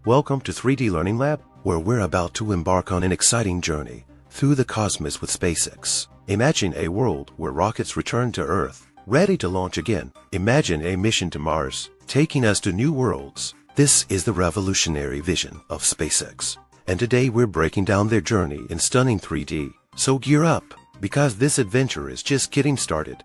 Welcome to 3D Learning Lab, where we're about to embark on an exciting journey through the cosmos with SpaceX. Imagine a world where rockets return to Earth, ready to launch again. Imagine a mission to Mars, taking us to new worlds. This is the revolutionary vision of SpaceX. And today we're breaking down their journey in stunning 3D. So gear up, because this adventure is just getting started.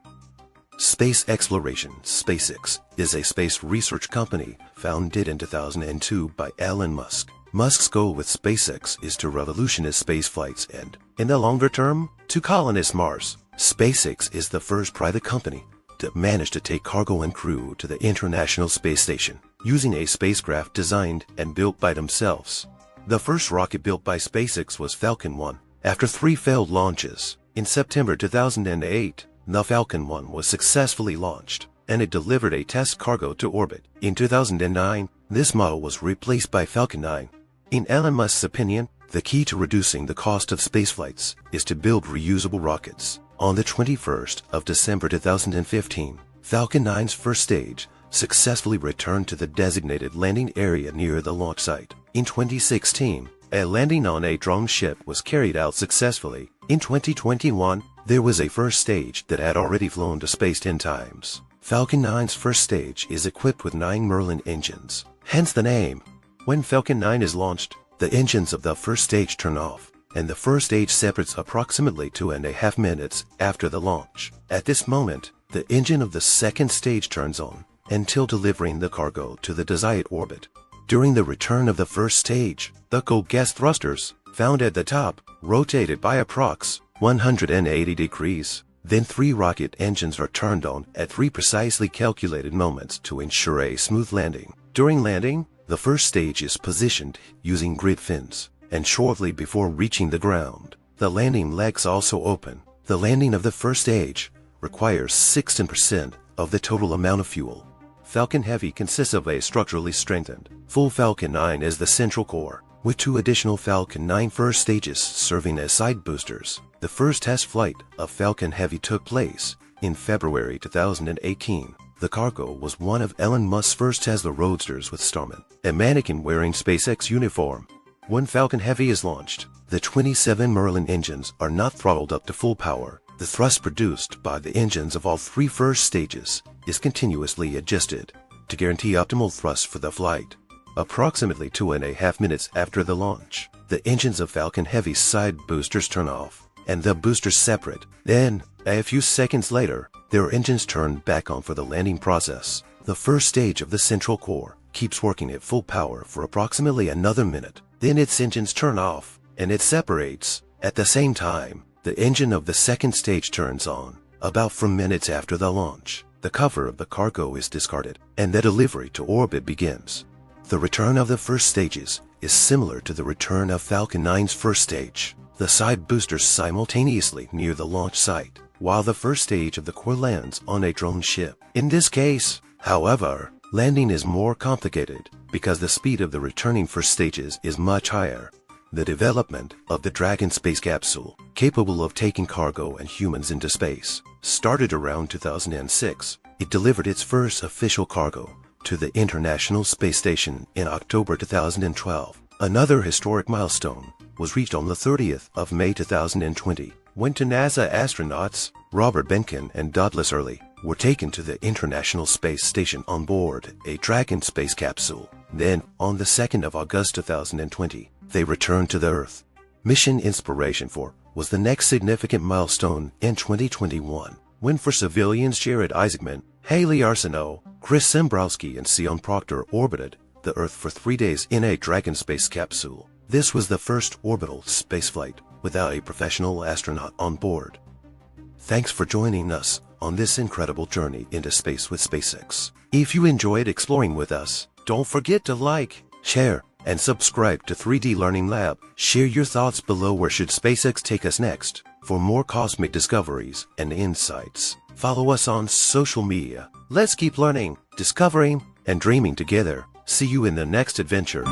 Space Exploration. SpaceX is a space research company founded in 2002 by Elon Musk. Musk's goal with SpaceX is to revolutionize space flights and, in the longer term, to colonize Mars. SpaceX is the first private company to manage to take cargo and crew to the International Space Station, using a spacecraft designed and built by themselves. The first rocket built by SpaceX was Falcon 1. After 3 failed launches, in September 2008, the Falcon 1 was successfully launched, and it delivered a test cargo to orbit. In 2009, this model was replaced by Falcon 9. In Elon Musk's opinion, the key to reducing the cost of spaceflights is to build reusable rockets. On the 21st of December 2015, Falcon 9's first stage successfully returned to the designated landing area near the launch site. In 2016, a landing on a drone ship was carried out successfully. In 2021, there was a first stage that had already flown to space 10 times. Falcon 9's first stage is equipped with 9 Merlin engines, hence the name. When Falcon 9 is launched, the engines of the first stage turn off, and the first stage separates approximately 2.5 minutes after the launch. At this moment, the engine of the second stage turns on until delivering the cargo to the desired orbit. During the return of the first stage, the cold gas thrusters, found at the top, rotated by approx. 180 degrees. Then 3 rocket engines are turned on at 3 precisely calculated moments to ensure a smooth landing. During landing, the first stage is positioned using grid fins, and shortly before reaching the ground, the landing legs also open. The landing of the first stage requires 16% of the total amount of fuel. Falcon Heavy consists of a structurally strengthened, full Falcon 9 as the central core, with 2 additional Falcon 9 first stages serving as side boosters. The first test flight of Falcon Heavy took place in February 2018. The cargo was one of Elon Musk's first Tesla Roadsters with Starman, a mannequin wearing SpaceX uniform. When Falcon Heavy is launched, the 27 Merlin engines are not throttled up to full power. The thrust produced by the engines of all 3 first stages is continuously adjusted to guarantee optimal thrust for the flight. Approximately 2.5 minutes after the launch, the engines of Falcon Heavy's side boosters turn off, and the boosters separate. Then, a few seconds later, their engines turn back on for the landing process. The first stage of the central core keeps working at full power for approximately another minute. Then its engines turn off, and it separates. At the same time, the engine of the second stage turns on. About 4 minutes after the launch, the cover of the cargo is discarded, and the delivery to orbit begins. The return of the first stages is similar to the return of Falcon 9's first stage. The side boosters simultaneously near the launch site, while the first stage of the core lands on a drone ship. In this case, however, landing is more complicated because the speed of the returning first stages is much higher. The development of the Dragon space capsule, capable of taking cargo and humans into space, started around 2006. It delivered its first official cargo to the International Space Station in October 2012. Another historic milestone was reached on the 30th of May 2020, when 2 NASA astronauts, Robert Behnken and Douglas Hurley, were taken to the International Space Station on board a Dragon space capsule. Then, on the 2nd of August 2020, they returned to the Earth. Mission Inspiration 4 was the next significant milestone in 2021, when for civilians Jared Isaacman, Haley Arsenault, Chris Zembrowski and Sion Proctor orbited the Earth for 3 days in a Dragon space capsule. This was the first orbital spaceflight without a professional astronaut on board. Thanks for joining us on this incredible journey into space with SpaceX. If you enjoyed exploring with us, don't forget to like, share, and subscribe to 3D Learning Lab. Share your thoughts below. Where should SpaceX take us next? For more cosmic discoveries and insights, follow us on social media. Let's keep learning, discovering, and dreaming together. See you in the next adventure.